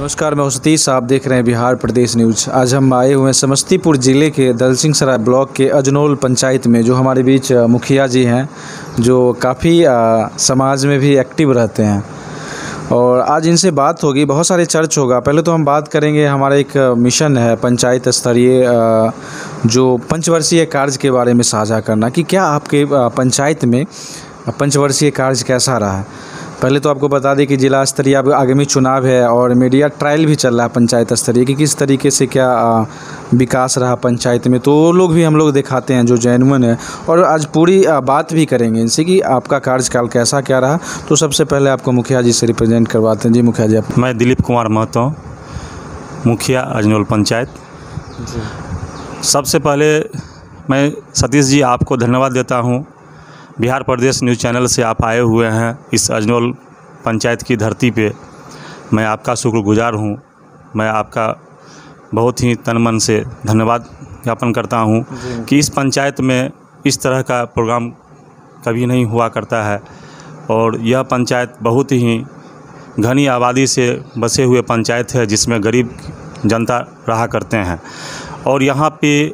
नमस्कार, मैं सतीश। आप देख रहे हैं बिहार प्रदेश न्यूज। आज हम आए हुए हैं समस्तीपुर ज़िले के दलसिंहसराय ब्लॉक के अजनौल पंचायत में। जो हमारे बीच मुखिया जी हैं, जो काफ़ी समाज में भी एक्टिव रहते हैं, और आज इनसे बात होगी। बहुत सारे चर्च होगा। पहले तो हम बात करेंगे, हमारा एक मिशन है पंचायत स्तरीय जो पंचवर्षीय कार्य के बारे में साझा करना, कि क्या आपके पंचायत में पंचवर्षीय कार्य कैसा रहा है। पहले तो आपको बता दें कि जिला स्तरीय अब आगामी चुनाव है और मीडिया ट्रायल भी चल रहा है पंचायत स्तरीय, कि किस तरीके से क्या विकास रहा पंचायत में। तो वो लोग भी हम लोग दिखाते हैं जो जेन्युइन है, और आज पूरी बात भी करेंगे इनसे कि आपका कार्यकाल कैसा क्या रहा। तो सबसे पहले आपको मुखिया जी से रिप्रेजेंट करवाते हैं। जी मुखिया जी, आप। मैं दिलीप कुमार महतो, मुखिया अजनौल पंचायत जी। सबसे पहले मैं सतीश जी आपको धन्यवाद देता हूँ। बिहार प्रदेश न्यूज़ चैनल से आप आए हुए हैं इस अजनौल पंचायत की धरती पे। मैं आपका शुक्रगुजार हूँ। मैं आपका बहुत ही तन मन से धन्यवाद ज्ञापन करता हूँ कि इस पंचायत में इस तरह का प्रोग्राम कभी नहीं हुआ करता है, और यह पंचायत बहुत ही घनी आबादी से बसे हुए पंचायत है, जिसमें गरीब जनता रहा करते हैं। और यहाँ पे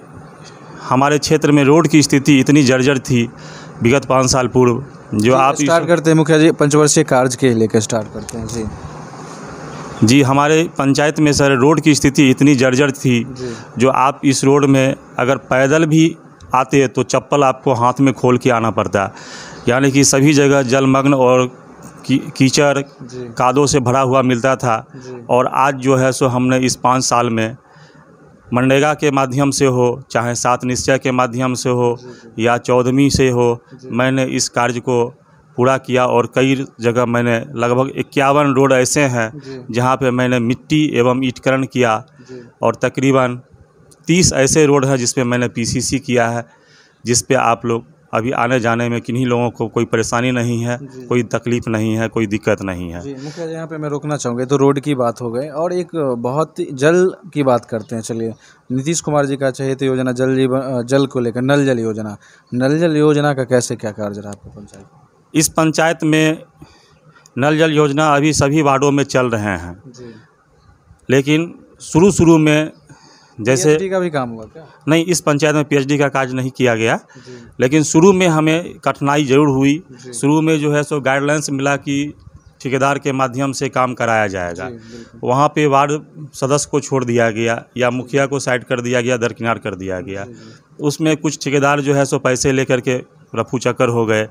हमारे क्षेत्र में रोड की स्थिति इतनी जर्जर थी विगत 5 साल पूर्व। जो आप स्टार्ट करते हैं मुखिया जी, पंचवर्षीय कार्य के लेकर स्टार्ट करते हैं। जी, हमारे पंचायत में सर रोड की स्थिति इतनी जर्जर थी, जो आप इस रोड में अगर पैदल भी आते तो चप्पल आपको हाथ में खोल के आना पड़ता। यानी कि सभी जगह जलमग्न और कीचड़ कादों से भरा हुआ मिलता था। और आज जो है सो हमने इस 5 साल में मनरेगा के माध्यम से हो, चाहे 7 निश्चय के माध्यम से हो, या 14वीं से हो, मैंने इस कार्य को पूरा किया। और कई जगह मैंने लगभग 51 रोड ऐसे हैं जहां पे मैंने मिट्टी एवं ईंटकरण किया, और तकरीबन 30 ऐसे रोड हैं जिस पे मैंने पीसीसी किया है, जिस पे आप लोग अभी आने जाने में किन्हीं लोगों को कोई परेशानी नहीं है, कोई तकलीफ़ नहीं है, कोई दिक्कत नहीं है। जी मुखिया जी, यहाँ पे मैं रोकना चाहूँगा। तो रोड की बात हो गई, और एक बहुत जल की बात करते हैं। चलिए, नीतीश कुमार जी का चहेत योजना जल को लेकर नल जल योजना का कैसे क्या कार्य रहा आपके पंचायत? इस पंचायत में नल जल योजना अभी सभी वार्डों में चल रहे हैं जी। लेकिन शुरू में जैसे पीएचडी का भी काम हुआ क्या? नहीं, इस पंचायत में पीएचडी का कार्य नहीं किया गया, लेकिन शुरू में हमें कठिनाई ज़रूर हुई। शुरू में जो है सो गाइडलाइंस मिला कि ठेकेदार के माध्यम से काम कराया जाएगा। वहाँ पे वार्ड सदस्य को छोड़ दिया गया, या मुखिया को साइड कर दिया गया, दरकिनार कर दिया गया। उसमें कुछ ठेकेदार जो है सो पैसे लेकर के रफू चक्कर हो गए।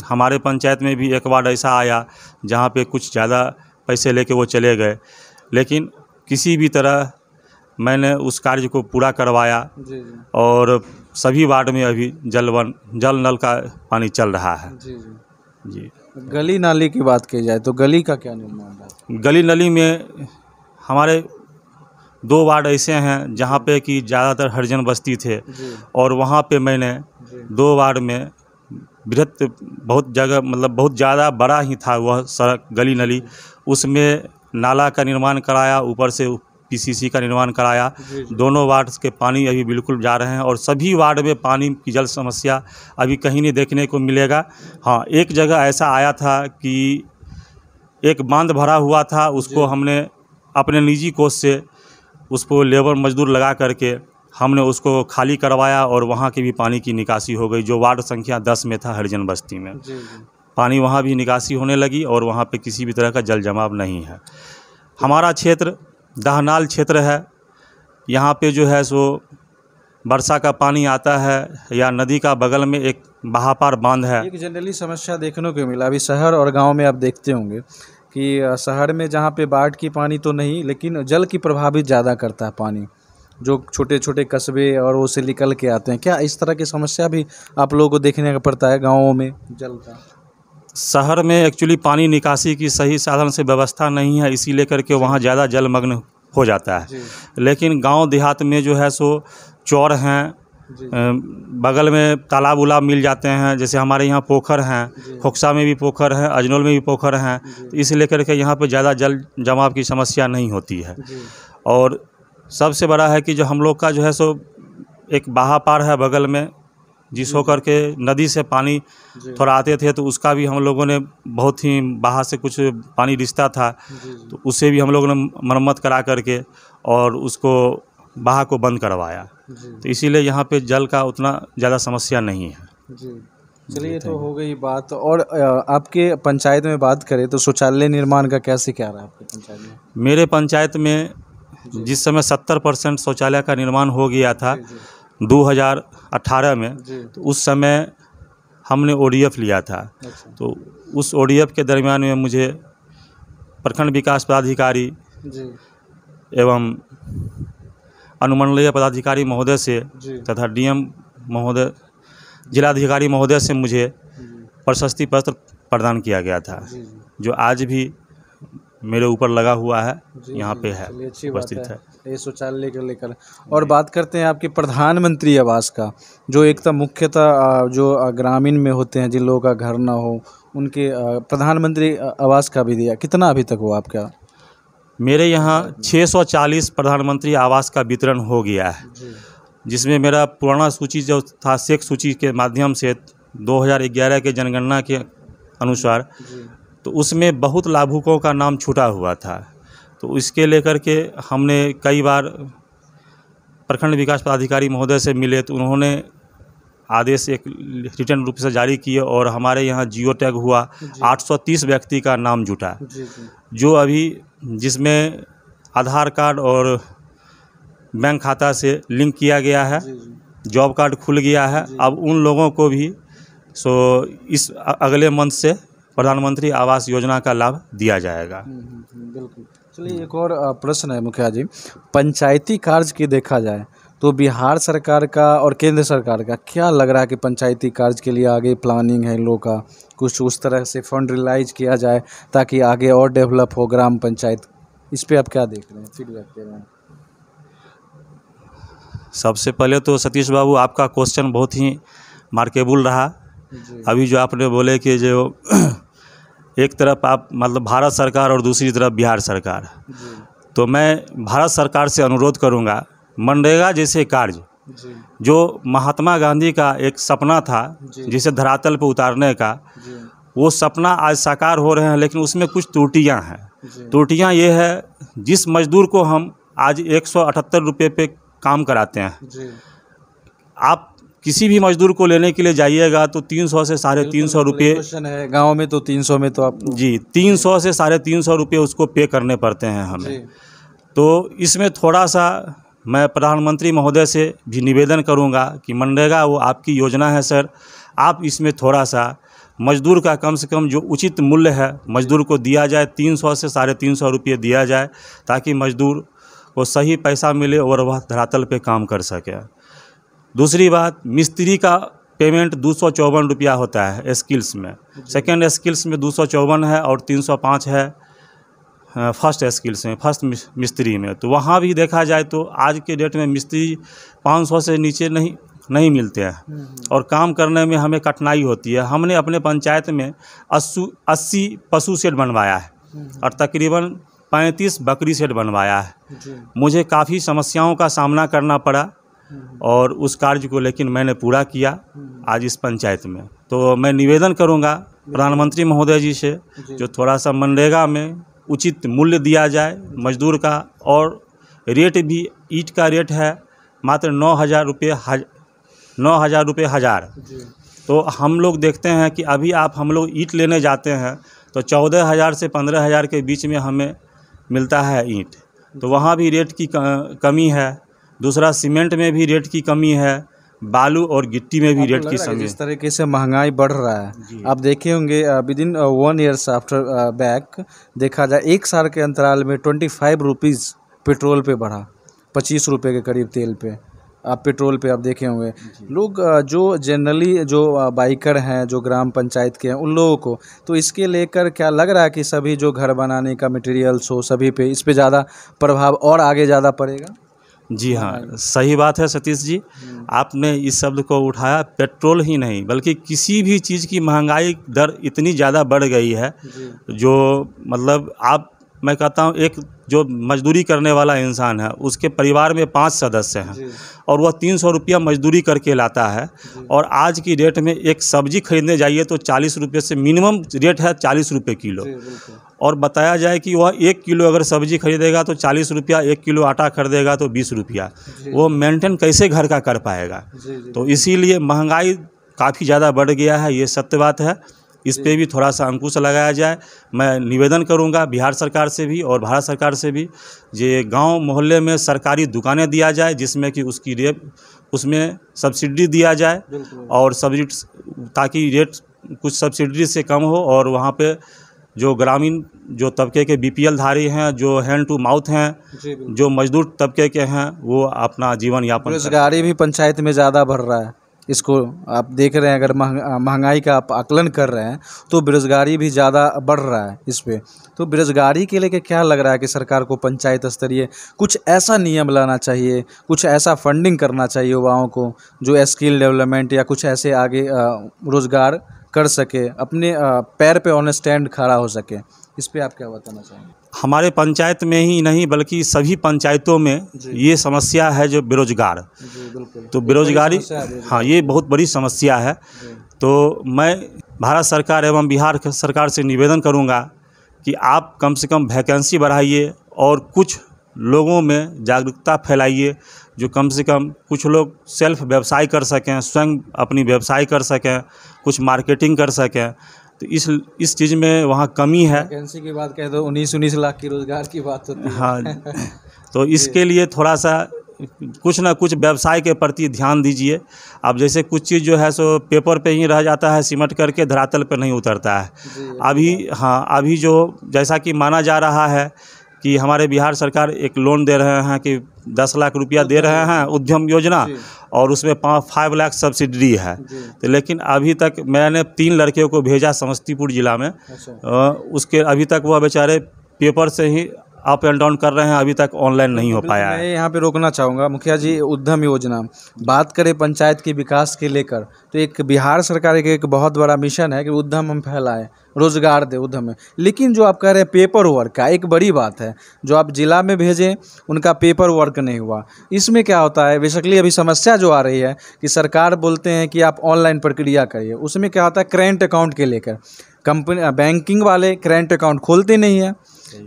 हमारे पंचायत में भी एक वार्ड ऐसा आया जहाँ पे कुछ ज़्यादा पैसे लेके वो चले गए, लेकिन किसी भी तरह मैंने उस कार्य को पूरा करवाया। और सभी वार्ड में अभी जल नल का पानी चल रहा है। जी। गली नाली की बात की जाए तो गली का क्या निर्माण है? गली नली में हमारे 2 वार्ड ऐसे हैं जहाँ पे कि ज़्यादातर हरिजन बस्ती थे, और वहाँ पे मैंने 2 वार्ड में बृहत बहुत जगह, मतलब बहुत ज़्यादा बड़ा ही था वह सड़क गली नली, उसमें नाला का निर्माण कराया, ऊपर से पीसीसी का निर्माण कराया। दोनों वार्ड के पानी अभी बिल्कुल जा रहे हैं, और सभी वार्ड में पानी की जल समस्या अभी कहीं नहीं देखने को मिलेगा। हाँ, एक जगह ऐसा आया था कि एक बांध भरा हुआ था, उसको हमने अपने निजी कोष से उसको लेबर मजदूर लगा करके हमने उसको खाली करवाया, और वहाँ की भी पानी की निकासी हो गई। जो वार्ड संख्या 10 में था हरिजन बस्ती में, पानी वहाँ भी निकासी होने लगी, और वहाँ पे किसी भी तरह का जल जमाव नहीं है। हमारा क्षेत्र दहनाल क्षेत्र है। यहाँ पे जो है सो वर्षा का पानी आता है, या नदी का बगल में एक बहापार बांध है। एक जनरली समस्या देखने को मिला अभी शहर और गांव में। आप देखते होंगे कि शहर में जहाँ पे बाढ़ की पानी तो नहीं, लेकिन जल की प्रभावित ज़्यादा करता है पानी, जो छोटे छोटे कस्बे और वो से निकल के आते हैं। क्या इस तरह की समस्या भी आप लोगों को देखने का पड़ता है गाँवों में जल का? शहर में एक्चुअली पानी निकासी की सही साधन से व्यवस्था नहीं है, इसी लेकर के वहाँ ज़्यादा जलमग्न हो जाता है। लेकिन गांव देहात में जो है सो चौर हैं, बगल में तालाब उलाब मिल जाते हैं। जैसे हमारे यहाँ पोखर हैं, खोकसा में भी पोखर है, अजनौल में भी पोखर हैं, तो इस लेकर के यहाँ पे ज़्यादा जल जमाव की समस्या नहीं होती है। और सबसे बड़ा है कि जो हम लोग का जो है सो एक बहापार है बगल में, जिस होकर के नदी से पानी थोड़ा आते थे, तो उसका भी हम लोगों ने बहुत ही बाहर से कुछ पानी रिश्ता था, तो उससे भी हम लोगों ने मरम्मत करा करके और उसको बहा को बंद करवाया। तो इसीलिए यहाँ पे जल का उतना ज़्यादा समस्या नहीं है। चलिए, तो हो गई बात। और आपके पंचायत में बात करें तो शौचालय निर्माण का कैसे क्या रहा आपके पंचायत में? मेरे पंचायत में जिस समय 70% शौचालय का निर्माण हो गया था 2018 में, तो उस समय हमने ODF लिया था। तो उस ODF के दरमियान में मुझे प्रखंड विकास पदाधिकारी एवं अनुमंडलीय पदाधिकारी महोदय से तथा DM महोदय, जिलाधिकारी महोदय से मुझे प्रशस्ति पत्र प्रदान किया गया था, जो आज भी मेरे ऊपर लगा हुआ है, यहाँ पे है, उपस्थित है ये शौचालय को लेकर। और बात करते हैं आपके प्रधानमंत्री आवास का, जो एक तो मुख्यतः जो ग्रामीण में होते हैं, जिन लोगों का घर ना हो, उनके प्रधानमंत्री आवास का भी दिया, कितना अभी तक हुआ आपका? मेरे यहाँ 640 प्रधानमंत्री आवास का वितरण हो गया है, जिसमें मेरा पुराना सूची जो था सेक सूची के माध्यम से 2011 के जनगणना के अनुसार, तो उसमें बहुत लाभुकों का नाम छूटा हुआ था। तो इसके लेकर के हमने कई बार प्रखंड विकास पदाधिकारी महोदय से मिले, तो उन्होंने आदेश एक रिटर्न रूप से जारी किए और हमारे यहाँ जियो टैग हुआ। 830 व्यक्ति का नाम जुटा, जो अभी जिसमें आधार कार्ड और बैंक खाता से लिंक किया गया है, जॉब कार्ड खुल गया है। अब उन लोगों को भी इस अगले मंथ से प्रधानमंत्री आवास योजना का लाभ दिया जाएगा। बिल्कुल। चलिए, एक और प्रश्न है मुखिया जी, पंचायती कार्य की देखा जाए तो बिहार सरकार का और केंद्र सरकार का क्या लग रहा है कि पंचायती कार्य के लिए आगे प्लानिंग है इन लोगों का, कुछ उस तरह से फंड रिलाइज किया जाए ताकि आगे और डेवलप हो ग्राम पंचायत? इस पे आप क्या देख रहे हैं, फीडबैक दे रहे हैं? सबसे पहले तो सतीश बाबू, आपका क्वेश्चन बहुत ही मार्केबल रहा। अभी जो आपने बोले कि जो एक तरफ आप मतलब भारत सरकार और दूसरी तरफ बिहार सरकार, तो मैं भारत सरकार से अनुरोध करूंगा, मनरेगा जैसे कार्य जो महात्मा गांधी का एक सपना था जिसे धरातल पर उतारने का, वो सपना आज साकार हो रहे हैं, लेकिन उसमें कुछ त्रुटियां हैं। त्रुटियां ये है, जिस मजदूर को हम आज 178 रुपये पे काम कराते हैं, आप किसी भी मजदूर को लेने के लिए जाइएगा तो 300 से 350 रुपये है, गाँव में तो 300 में तो आप 300 से 350 रुपये उसको पे करने पड़ते हैं हमें। तो इसमें थोड़ा सा मैं प्रधानमंत्री महोदय से भी निवेदन करूंगा कि मनरेगा वो आपकी योजना है सर, आप इसमें थोड़ा सा मजदूर का कम से कम जो उचित मूल्य है मजदूर को दिया जाए, 300 से 350 रुपये दिया जाए, ताकि मजदूर को सही पैसा मिले और वह धरातल पे काम कर सके। दूसरी बात, मिस्त्री का पेमेंट 254 रुपया होता है स्किल्स में, सेकेंड स्किल्स में 254 है और 305 है फर्स्ट स्किल्स में, फर्स्ट मिस्त्री में। तो वहाँ भी देखा जाए तो आज के डेट में मिस्त्री 500 से नीचे नहीं मिलते हैं और काम करने में हमें कठिनाई होती है। हमने अपने पंचायत में 80 पशु शेड बनवाया है और तकरीबन 35 बकरी शेड बनवाया है। मुझे काफ़ी समस्याओं का सामना करना पड़ा और उस कार्य को लेकिन मैंने पूरा किया आज इस पंचायत में। तो मैं निवेदन करूंगा प्रधानमंत्री महोदय जी से, जो थोड़ा सा मनरेगा में उचित मूल्य दिया जाए मजदूर का, और रेट भी ईंट का रेट है मात्र 9,000 रुपये हज़ार। तो हम लोग देखते हैं कि अभी हम लोग ईंट लेने जाते हैं तो 14,000 से 15,000 के बीच में हमें मिलता है ईंट। तो वहाँ भी रेट की कमी है। दूसरा, सीमेंट में भी रेट की कमी है, बालू और गिट्टी में भी रेट की कमी है। जिस तरीके से महंगाई बढ़ रहा है, आप देखे होंगे with in 1 years after back देखा जाए, एक साल के अंतराल में 25 रुपीज़ पेट्रोल पे बढ़ा, 25 रुपये के करीब तेल पे, आप पेट्रोल पे आप देखे होंगे। लोग जो जनरली जो बाइकर हैं, जो ग्राम पंचायत के हैं, उन लोगों को तो इसके लेकर क्या लग रहा है कि सभी जो घर बनाने का मटेरियल्स हो, सभी पे इस पे ज़्यादा प्रभाव और आगे ज़्यादा पड़ेगा? जी हाँ, सही बात है सतीश जी, आपने इस शब्द को उठाया। पेट्रोल ही नहीं बल्कि किसी भी चीज़ की महंगाई दर इतनी ज़्यादा बढ़ गई है, जो मतलब आप मैं कहता हूँ एक जो मजदूरी करने वाला इंसान है उसके परिवार में 5 सदस्य हैं और वह 300 रुपया मजदूरी करके लाता है, और आज की डेट में एक सब्जी खरीदने जाइए तो 40 रुपये से मिनिमम रेट है 40 रुपये किलो, और बताया जाए कि वह 1 किलो अगर सब्जी खरीदेगा तो 40 रुपया, 1 किलो आटा खरीदेगा तो 20 रुपया, वो मेंटेन कैसे घर का कर पाएगा। तो इसीलिए महंगाई काफ़ी ज़्यादा बढ़ गया है, ये सत्य बात है। इस पे भी थोड़ा सा अंकुश लगाया जाए। मैं निवेदन करूंगा बिहार सरकार से भी और भारत सरकार से भी, जे गांव मोहल्ले में सरकारी दुकानें दिया जाए जिसमें कि उसमें सब्सिडी दिया जाए, और सब्सिडी ताकि रेट कुछ सब्सिडी से कम हो, और वहाँ पे जो ग्रामीण जो तबके के बीपीएल धारी हैं, जो हैंड टू माउथ हैं, जो मजदूर तबके के हैं, वो अपना जीवन यापन। बेरोजगारी भी पंचायत में ज़्यादा बढ़ रहा है, इसको आप देख रहे हैं। अगर महंगाई का आप आकलन कर रहे हैं तो बेरोजगारी भी ज़्यादा बढ़ रहा है इस पे। तो बेरोजगारी के लेके क्या लग रहा है कि सरकार को पंचायत स्तरीय कुछ ऐसा नियम लाना चाहिए, कुछ ऐसा फंडिंग करना चाहिए युवाओं को जो स्किल डेवलपमेंट या कुछ ऐसे आगे रोज़गार कर सके, अपने पैर पे ऑन स्टैंड खड़ा हो सके। इस पे आप क्या बताना चाहेंगे? हमारे पंचायत में ही नहीं बल्कि सभी पंचायतों में ये समस्या है जो बेरोजगार। तो बेरोजगारी, हाँ, ये बहुत बड़ी समस्या है। तो मैं भारत सरकार एवं बिहार सरकार से निवेदन करूंगा कि आप कम से कम वैकेंसी बढ़ाइए और कुछ लोगों में जागरूकता फैलाइए, जो कम से कम कुछ लोग सेल्फ व्यवसाय कर सकें, स्वयं अपनी व्यवसाय कर सकें, कुछ मार्केटिंग कर सकें। तो इस चीज़ में वहाँ कमी है। वैकेंसी की बात कहें तो 19 लाख की रोज़गार की बात होती है। हाँ, तो इसके लिए थोड़ा सा कुछ ना कुछ व्यवसाय के प्रति ध्यान दीजिए। अब जैसे कुछ चीज़ जो है सो पेपर पे ही रह जाता है, सिमट करके धरातल पे नहीं उतरता है। अभी जो जैसा कि माना जा रहा है कि हमारे बिहार सरकार एक लोन दे रहे हैं कि 10 लाख रुपया दे रहे हैं उद्यम योजना, और उसमें 5 लाख सब्सिडी है। तो लेकिन अभी तक मैंने 3 लड़कियों को भेजा समस्तीपुर ज़िला में, उसके अभी तक वह बेचारे पेपर से ही अप एंड डाउन कर रहे हैं, अभी तक ऑनलाइन नहीं हो पाया है। मैं यहाँ पे रोकना चाहूँगा मुखिया जी, उद्यम योजना बात करें पंचायत के विकास के लेकर, तो एक बिहार सरकार के एक बहुत बड़ा मिशन है कि उद्यम हम फैलाएं, रोजगार दे उद्यम में। लेकिन जो आप कह रहे हैं पेपर वर्क का, एक बड़ी बात है, जो आप जिला में भेजें उनका पेपर वर्क नहीं हुआ। इसमें क्या होता है, बेसिकली अभी समस्या जो आ रही है कि सरकार बोलते हैं कि आप ऑनलाइन प्रक्रिया करिए, उसमें क्या होता है करेंट अकाउंट के लेकर कंपनी बैंकिंग वाले करेंट अकाउंट खोलते नहीं है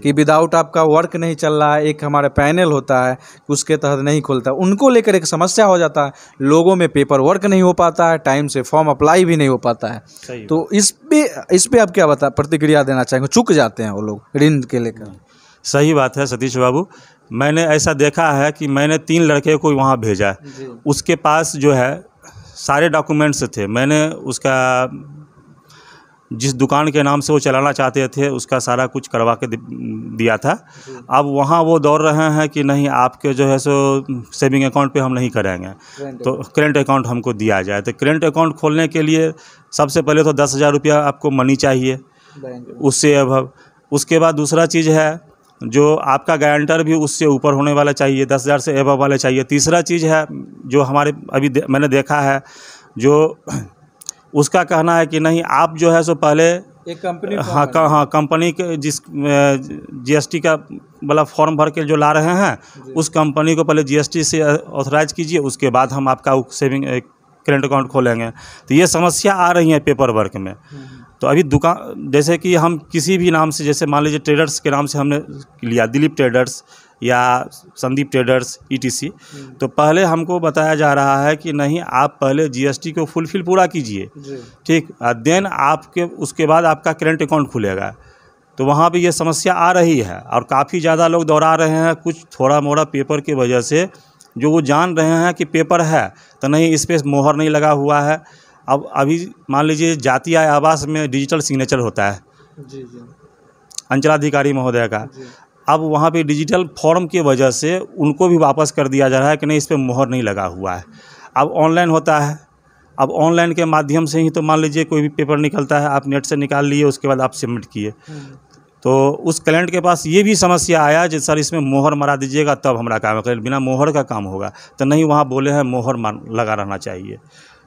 कि विदाउट आपका वर्क नहीं चल रहा है। एक हमारा पैनल होता है उसके तहत नहीं खोलता, उनको लेकर एक समस्या हो जाता है, लोगों में पेपर वर्क नहीं हो पाता है, टाइम से फॉर्म अप्लाई भी नहीं हो पाता है। तो इस पे आप क्या प्रतिक्रिया देना चाहेंगे? चूक जाते हैं वो लोग ऋण के लेकर। सही बात है सतीश बाबू, मैंने ऐसा देखा है कि मैंने 3 लड़के को वहाँ भेजा, उसके पास जो है सारे डॉक्यूमेंट्स थे। मैंने उसका जिस दुकान के नाम से वो चलाना चाहते थे उसका सारा कुछ करवा के दिया था। अब वहाँ वो दौड़ रहे हैं कि नहीं आपके जो है सो सेविंग अकाउंट पे हम नहीं करेंगे, तो करेंट अकाउंट हमको दिया जाए। तो करेंट अकाउंट खोलने के लिए सबसे पहले तो 10,000 रुपया आपको मनी चाहिए, उससे अब उसके बाद दूसरा चीज़ है जो आपका गारंटर भी उससे ऊपर होने वाला चाहिए, 10,000 से एबव वाले चाहिए। तीसरा चीज़ है जो हमारे अभी मैंने देखा है, जो उसका कहना है कि नहीं आप जो है सो पहले एक कंपनी, हाँ कंपनी के जिस जीएसटी का वाला फॉर्म भर के जो ला रहे हैं उस कंपनी को पहले जीएसटी से ऑथराइज कीजिए, उसके बाद हम आपका सेविंग करेंट अकाउंट खोलेंगे। तो ये समस्या आ रही है पेपर वर्क में। तो अभी दुकान जैसे कि हम किसी भी नाम से, जैसे मान लीजिए ट्रेडर्स के नाम से हमने लिया, दिलीप ट्रेडर्स या संदीप ट्रेडर्स ETC, तो पहले हमको बताया जा रहा है कि नहीं आप पहले जीएसटी को फुलफिल पूरा कीजिए, ठीक, देन आपके उसके बाद आपका करेंट अकाउंट खुलेगा। तो वहाँ पे ये समस्या आ रही है और काफ़ी ज़्यादा लोग दोहरा रहे हैं, कुछ थोड़ा मोड़ा पेपर की वजह से, जो वो जान रहे हैं कि पेपर है तो नहीं इस पर मोहर नहीं लगा हुआ है। अब अभी मान लीजिए जाति आय आवास में डिजिटल सिग्नेचर होता है अंचलाधिकारी महोदय का, अब वहाँ पे डिजिटल फॉर्म की वजह से उनको भी वापस कर दिया जा रहा है कि नहीं इस पर मोहर नहीं लगा हुआ है। अब ऑनलाइन होता है, अब ऑनलाइन के माध्यम से ही तो मान लीजिए कोई भी पेपर निकलता है, आप नेट से निकाल लिए, उसके बाद आप सबमिट किए। तो उस क्लाइंट के पास ये भी समस्या आया कि सर इसमें मोहर मरा दीजिएगा तब हमारा काम होगा, बिना मोहर का काम होगा तो नहीं, वहाँ बोले हैं मोहर लगा रहना चाहिए।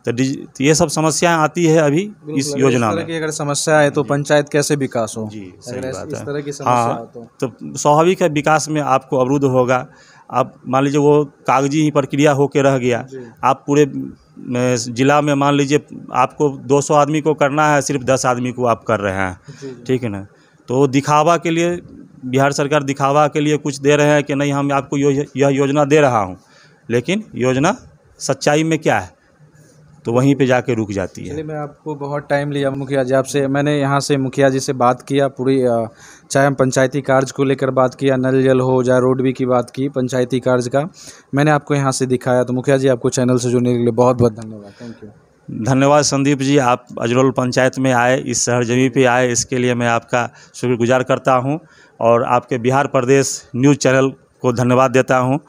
तो ये सब समस्याएं आती है अभी इस योजना इस तरह में। की अगर समस्या है तो पंचायत कैसे विकास हो? जी, सही अगर बात इस है। तरह की समस्या हाँ, हो तो तो स्वाभाविक है विकास में आपको अवरुद्ध होगा। आप मान लीजिए वो कागजी ही प्रक्रिया होके रह गया। जी। आप पूरे ज़िला में मान लीजिए आपको 200 आदमी को करना है, सिर्फ 10 आदमी को आप कर रहे हैं, जी, जी। ठीक है ना। तो दिखावा के लिए बिहार सरकार दिखावा के लिए कुछ दे रहे हैं कि नहीं हम आपको यह योजना दे रहा हूँ, लेकिन योजना सच्चाई में क्या है तो वहीं पे जाके रुक जाती है। चलिए, मैं आपको बहुत टाइम लिया मुखिया जी, आपसे मैंने यहाँ से मुखिया जी से बात किया पूरी चाहे हम पंचायती कार्य को लेकर बात किया, नल जल हो, चाहे रोड भी की बात की, पंचायती कार्य का मैंने आपको यहाँ से दिखाया। तो मुखिया जी, आपको चैनल से जुड़ने के लिए बहुत बहुत धन्यवाद। Thank you. धन्यवाद संदीप जी, आप अजनौल पंचायत में आए, इस सरजमी पे आए, इसके लिए मैं आपका शुक्रगुजार करता हूँ और आपके बिहार प्रदेश न्यूज़ चैनल को धन्यवाद देता हूँ।